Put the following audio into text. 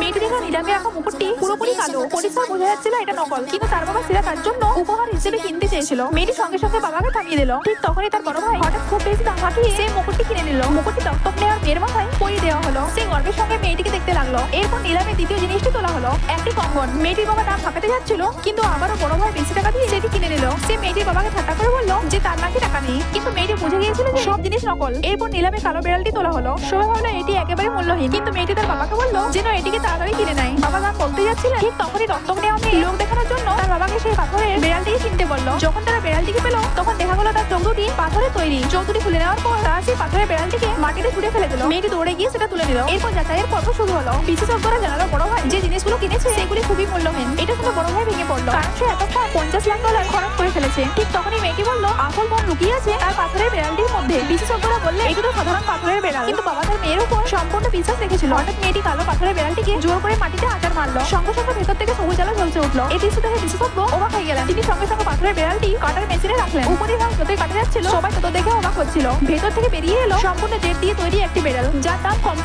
মেয়েটি দেখলো নিলামে রাখা মুকুটটি পুরোপুরি কালো, পরিষ্কার বোঝা যাচ্ছিল এটা নকল, কিন্তু তার বাবা সেটা তার জন্য উপহার হিসেবে কিনতে চেয়েছিল। মেয়েটি সঙ্গে সঙ্গে বাবাকে থামিয়ে দিল। ঠিক তখনই তার বড় ভাই হঠাৎ খুব বেশি দাম হাঁকিয়ে সেই মুকুটটি কিনে নিল। মুকুটটি দত্তক নেওয়ার মেয়ের মাথায় পরিয়ে দেওয়া হলো। সে গর্বের সঙ্গে মেয়েটিকে দেখতে লাগলো। এরপর নিলামে দ্বিতীয় জিনিসটি তোলা হলো, একটি কঙ্গন। মেয়েটির বাবা দাম হাঁকাতে যাচ্ছিল, কিন্তু আবারও বড় ভাই বেশি টাকা দিয়ে সেটি কিনে নিল। সে মেয়েটির বাবাকে ঠাট্টা করে বলল যে তার নাকি টাকা নেই, কিন্তু মেয়েটি বুঝে গিয়েছিল যে সব জিনিস নকল। এরপর নিলামে কালো বেড়ালটি তোলা হলো। সবাই ভাবলো এটি একেবারে মূল্যহীন, কিন্তু মেয়েটি তার বাবাকে বলল যেন এটিকে তাড়াতাড়ি কিনে নেয়। বাবা দাম বলতে যাচ্ছিলেন, ঠিক তখনই দত্তক নেওয়া মেয়ে লোক দেখানোর জন্য তার বাবাকে সেই পাথরের বেড়ালটিকে কিনতে বললো। যখন তারা বেড়ালটিকে পেল, তখন দেখা গেল তার চোখ দুটি পাথরের তৈরি। চোখ দুটি খুলে নেওয়ার পর তারা সেই পাথরের বেড়ালটিকে মাটিতে ছুঁড়ে ফেলে দিল। মেয়েটি দৌড়ে গিয়ে সেটা তুলে নিল। এরপর যাচাইয়ের পর্ব শুরু হলো। বিশেষজ্ঞরা জানালো বড় ভাই যে জিনিসগুলো কিনেছে সেগুলি খুবই মূল্যহীন। এটা শুনে বড় ভাই ভেঙে পড়লো, কারণ সে এতক্ষণ $50 লাখ খরচ করে ফেলেছে। ঠিক তখনই মেয়েটি বলল আসল মন লুকিয়ে আছে তার পাথরের বেড়ালটির মধ্যে। বিশেষজ্ঞরা বললে এটি তো সাধারণ পাথরের বেড়াল, কিন্তু বাবা তার মেয়ের উপর সম্পূর্ণ বিশ্বাস রেখেছিল। হঠাৎ মেয়েটি কালো পাথরের বেড়ালটিকে জোর করে মাটিতে আছাড় মারলো। সঙ্গে সঙ্গে ভেতর থেকে সবুজ আলো জ্বলতে উঠলো। এই দৃশ্য দেখে বিশেষজ্ঞ অবাক হয়ে গেলেন। তিনি সঙ্গে সঙ্গে পাথরের বেড়ালটি কাটার মেশিনে রাখলেন। উপরে ভাগ যতই কাটা যাচ্ছিল সবাই তত দেখে অবাক হচ্ছিল। ভেতর থেকে বেরিয়ে এলো সম্পূর্ণ জেট দিয়ে তৈরি একটি বেড়াল, যার দাম কম